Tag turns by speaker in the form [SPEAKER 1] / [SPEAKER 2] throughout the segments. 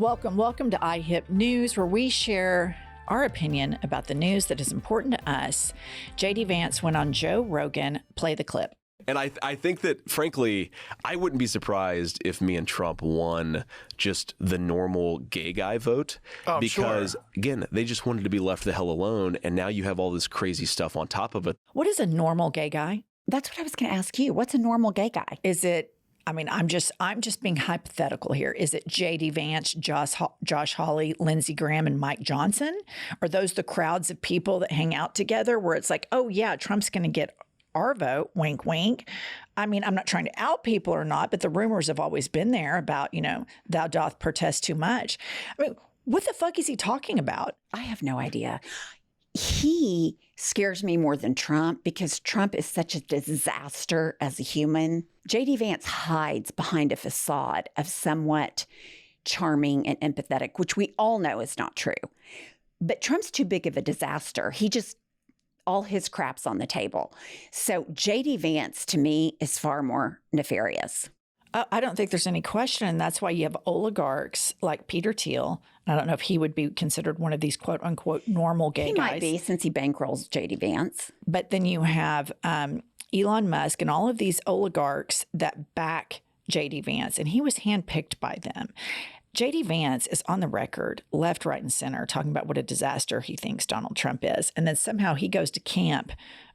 [SPEAKER 1] Welcome to IHIP News, where we share our opinion about the news that is important to us. JD Vance went on Joe Rogan. Play the clip.
[SPEAKER 2] And I think that, frankly, I wouldn't be surprised if me and Trump won just the normal gay guy vote. Because, again, they just wanted to be left the hell alone. And now you have all this crazy stuff on top of it.
[SPEAKER 1] What is a normal gay guy?
[SPEAKER 3] That's what I was going to ask you. What's a normal gay guy?
[SPEAKER 1] Is it, I mean, I'm just being hypothetical here. Is it JD Vance, Josh Hawley, Lindsey Graham, and Mike Johnson? Are those the crowds of people that hang out together where it's like, oh, yeah, Trump's going to get our vote, wink, wink. I mean, I'm not trying to out people or not, but the rumors have always been there about, thou doth protest too much. I mean, what the fuck is he talking about?
[SPEAKER 3] I have no idea. He scares me more than Trump because Trump is such a disaster as a human. JD Vance hides behind a facade of somewhat charming and empathetic, which we all know is not true. But Trump's too big of a disaster. All his crap's on the table. So JD Vance, to me, is far more nefarious.
[SPEAKER 1] I don't think there's any question. And that's why you have oligarchs like Peter Thiel. I don't know if he would be considered one of these quote unquote normal gay guys.
[SPEAKER 3] He might be, since he bankrolls JD Vance.
[SPEAKER 1] But then you have Elon Musk and all of these oligarchs that back JD Vance. And he was handpicked by them. JD Vance is on the record, left, right, and center, talking about what a disaster he thinks Donald Trump is. And then somehow he goes to camp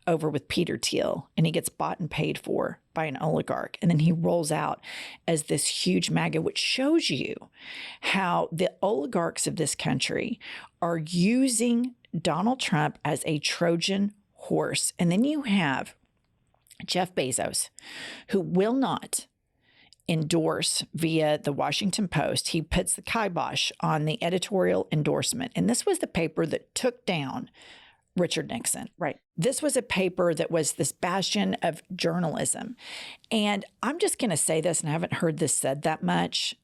[SPEAKER 1] over with Peter Thiel and he gets bought and paid for by an oligarch. And then he rolls out as this huge MAGA, which shows you how the oligarchs of this country are using Donald Trump as a Trojan horse. And then you have Jeff Bezos, who will not endorse via the Washington Post. He puts the kibosh on the editorial endorsement. And this was the paper that took down Richard Nixon.
[SPEAKER 3] Right.
[SPEAKER 1] This was a paper that was this bastion of journalism. And I'm just going to say this, and I haven't heard this said that much.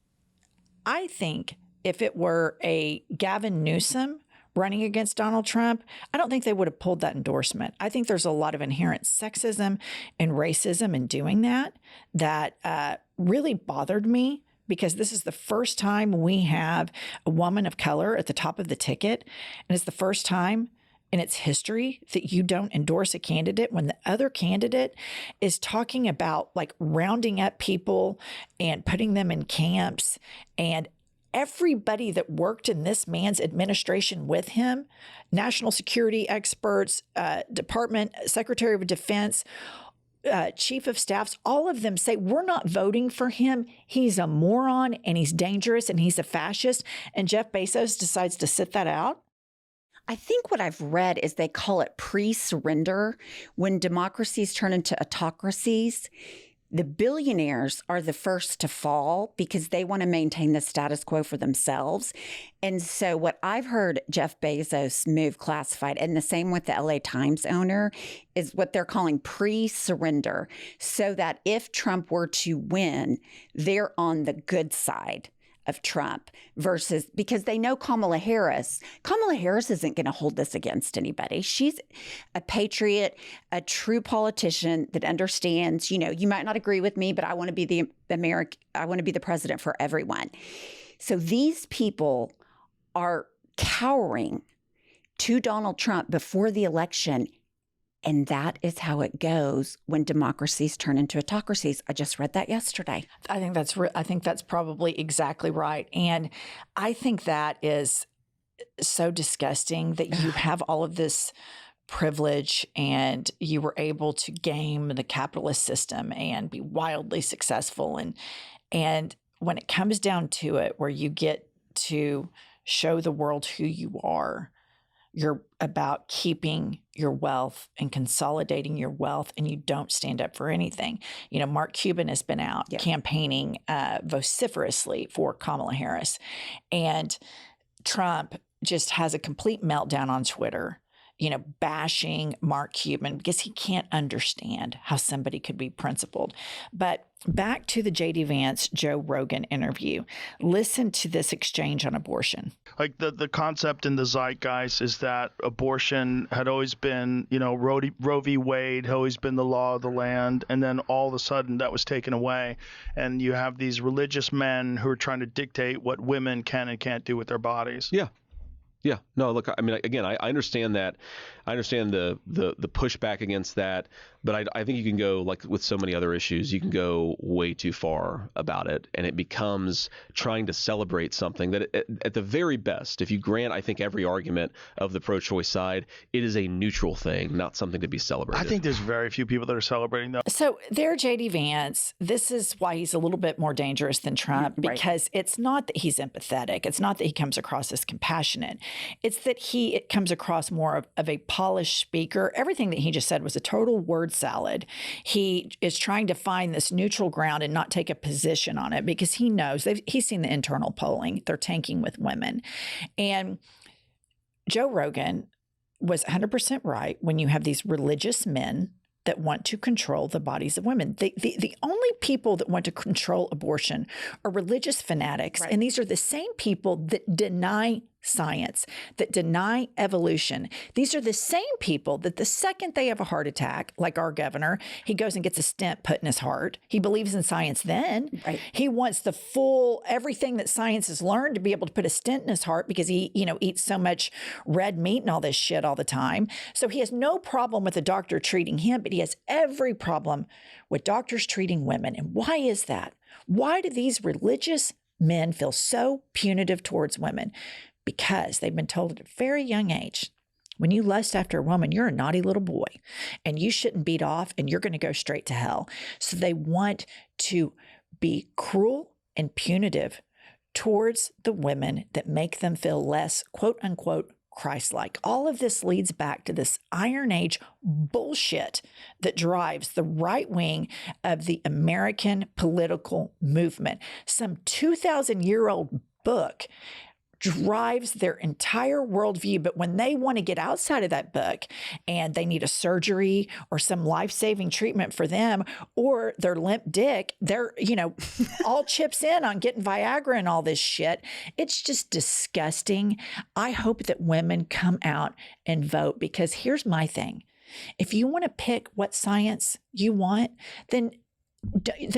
[SPEAKER 1] I think if it were a Gavin Newsom running against Donald Trump, I don't think they would have pulled that endorsement. I think there's a lot of inherent sexism and racism in doing that really bothered me, because this is the first time we have a woman of color at the top of the ticket. And it's the first time in its history that you don't endorse a candidate when the other candidate is talking about like rounding up people and putting them in camps. And everybody that worked in this man's administration with him, national security experts, Department, Secretary of Defense, chief of staffs, all of them say, we're not voting for him. He's a moron and he's dangerous and he's a fascist. And Jeff Bezos decides to sit that out.
[SPEAKER 3] I think what I've read is they call it pre-surrender. When democracies turn into autocracies, the billionaires are the first to fall because they want to maintain the status quo for themselves. And so what I've heard Jeff Bezos move classified, and the same with the LA Times owner, is what they're calling pre-surrender, so that if Trump were to win, they're on the good side of Trump versus, because they know Kamala Harris isn't going to hold this against anybody. She's a patriot, a true politician that understands, you might not agree with me, but I want to be I want to be the president for everyone. So these people are cowering to Donald Trump before the election. And that is how it goes when democracies turn into autocracies. I just read that yesterday.
[SPEAKER 1] I think that's probably exactly right. And I think that is so disgusting that you have all of this privilege and you were able to game the capitalist system and be wildly successful. And when it comes down to it, where you get to show the world who you are, you're about keeping your wealth and consolidating your wealth, and you don't stand up for anything. Mark Cuban has been out campaigning vociferously for Kamala Harris. And Trump just has a complete meltdown on Twitter, bashing Mark Cuban because he can't understand how somebody could be principled. But back to the J.D. Vance, Joe Rogan interview. Listen to this exchange on abortion.
[SPEAKER 4] Like the concept in the zeitgeist is that abortion had always been, Roe v. Wade had always been the law of the land. And then all of a sudden that was taken away. And you have these religious men who are trying to dictate what women can and can't do with their bodies.
[SPEAKER 2] Yeah. Yeah. No, look, I mean, again, I understand that. I understand the pushback against that. But I think you can go, like with so many other issues, you can go way too far about it. And it becomes trying to celebrate something that at the very best, if you grant, I think, every argument of the pro-choice side, it is a neutral thing, not something to be celebrated.
[SPEAKER 4] I think there's very few people that are celebrating that.
[SPEAKER 1] So there, J.D. Vance, this is why he's a little bit more dangerous than Trump, because it's not that he's empathetic. It's not that he comes across as compassionate. It's that it comes across more of a polished speaker. Everything that he just said was a total word salad. He is trying to find this neutral ground and not take a position on it because he knows he's seen the internal polling. They're tanking with women. And Joe Rogan was 100% right when you have these religious men that want to control the bodies of women. The only people that want to control abortion are religious fanatics. Right. And these are the same people that deny science, that deny evolution. These are the same people that the second they have a heart attack, like our governor, he goes and gets a stent put in his heart. He believes in science then. Right. He wants the full, everything that science has learned to be able to put a stent in his heart because he, eats so much red meat and all this shit all the time. So he has no problem with a doctor treating him, but he has every problem with doctors treating women. And why is that? Why do these religious men feel so punitive towards women? Because they've been told at a very young age, when you lust after a woman, you're a naughty little boy and you shouldn't beat off and you're going to go straight to hell. So they want to be cruel and punitive towards the women that make them feel less, quote unquote, Christ-like. All of this leads back to this Iron Age bullshit that drives the right wing of the American political movement. Some 2,000-year-old book drives their entire worldview. But when they want to get outside of that book and they need a surgery or some life-saving treatment for them or their limp dick, they're, all chips in on getting Viagra and all this shit. It's just disgusting. I hope that women come out and vote because here's my thing. If you want to pick what science you want, then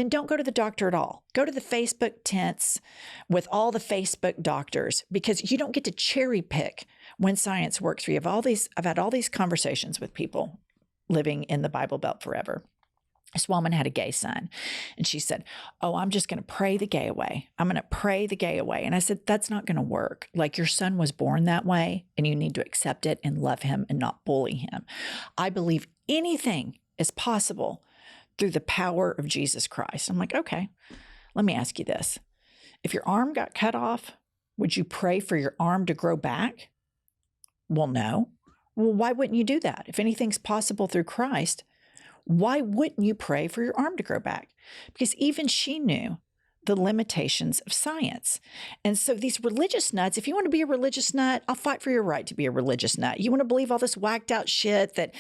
[SPEAKER 1] don't go to the doctor at all. Go to the Facebook tents with all the Facebook doctors because you don't get to cherry pick when science works for you. I've had all these conversations with people living in the Bible Belt forever. This woman had a gay son and she said, I'm just going to pray the gay away. I'm going to pray the gay away. And I said, that's not going to work. Like your son was born that way and you need to accept it and love him and not bully him. I believe anything is possible through the power of Jesus Christ. I'm like, okay, let me ask you this. If your arm got cut off, would you pray for your arm to grow back? Well, no. Well, why wouldn't you do that? If anything's possible through Christ, why wouldn't you pray for your arm to grow back? Because even she knew the limitations of science. And so these religious nuts, if you want to be a religious nut, I'll fight for your right to be a religious nut. You want to believe all this whacked out shit that,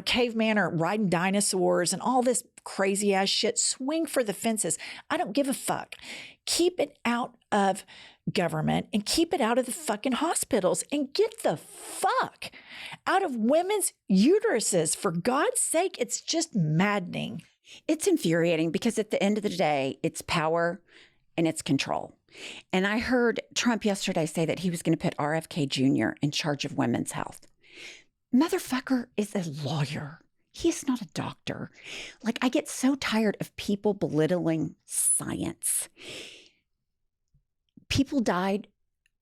[SPEAKER 1] cavemen are riding dinosaurs and all this crazy ass shit, swing for the fences. I don't give a fuck. Keep it out of government and keep it out of the fucking hospitals and get the fuck out of women's uteruses. For God's sake, it's just maddening.
[SPEAKER 3] It's infuriating because at the end of the day, it's power and it's control. And I heard Trump yesterday say that he was going to put RFK Jr. in charge of women's health. Motherfucker is a lawyer. He's not a doctor. Like, I get so tired of people belittling science. People died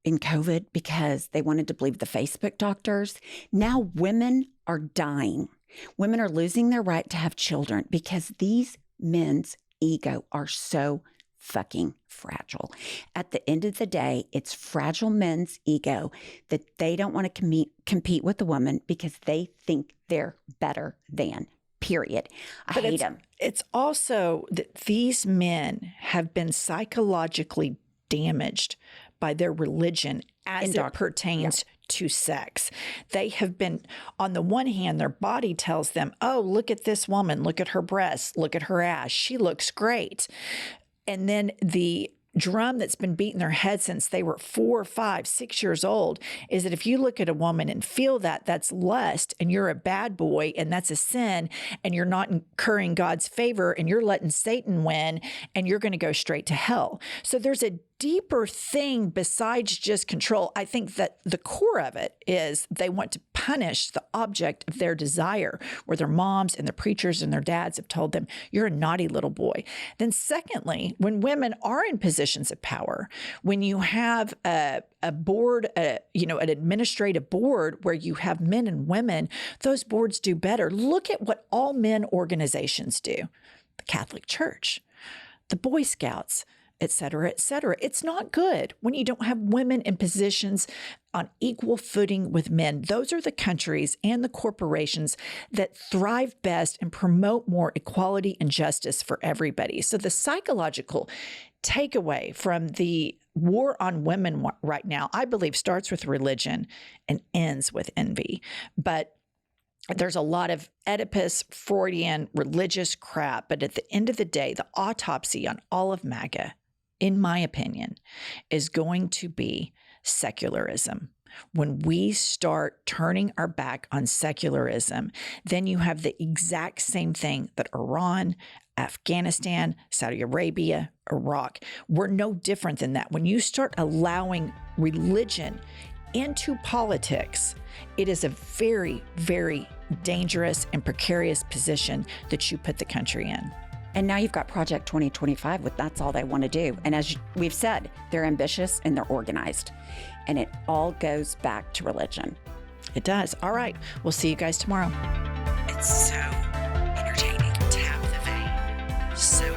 [SPEAKER 3] in COVID because they wanted to believe the Facebook doctors. Now women are dying. Women are losing their right to have children because these men's ego are so fucking fragile. At the end of the day, it's fragile men's ego that they don't want to compete with the woman because they think they're better than, period. I hate them.
[SPEAKER 1] It's also that these men have been psychologically damaged by their religion as it pertains to sex. They have been, on the one hand, their body tells them, oh, look at this woman, look at her breasts, look at her ass, she looks great. And then the drum that's been beating their head since they were 4, 5, 6 years old is that if you look at a woman and feel that, that's lust and you're a bad boy and that's a sin and you're not incurring God's favor and you're letting Satan win and you're going to go straight to hell. So there's a deeper thing besides just control. I think that the core of it is they want to punish the object of their desire, where their moms and their preachers and their dads have told them, you're a naughty little boy. Then secondly, when women are in positions of power, when you have a board, an administrative board where you have men and women, those boards do better. Look at what all men organizations do. The Catholic Church, the Boy Scouts, et cetera, et cetera. It's not good when you don't have women in positions on equal footing with men. Those are the countries and the corporations that thrive best and promote more equality and justice for everybody. So the psychological takeaway from the war on women right now, I believe, starts with religion and ends with envy. But there's a lot of Oedipus, Freudian, religious crap. But at the end of the day, the autopsy on all of MAGA, in my opinion, is going to be secularism. When we start turning our back on secularism, then you have the exact same thing that Iran, Afghanistan, Saudi Arabia, Iraq, we're no different than that. When you start allowing religion into politics, it is a very, very dangerous and precarious position that you put the country in.
[SPEAKER 3] And now you've got Project 2025 with that's all they want to do. And as we've said, they're ambitious and they're organized. And it all goes back to religion.
[SPEAKER 1] It does. All right. We'll see you guys tomorrow. It's so entertaining. Tap the vein. So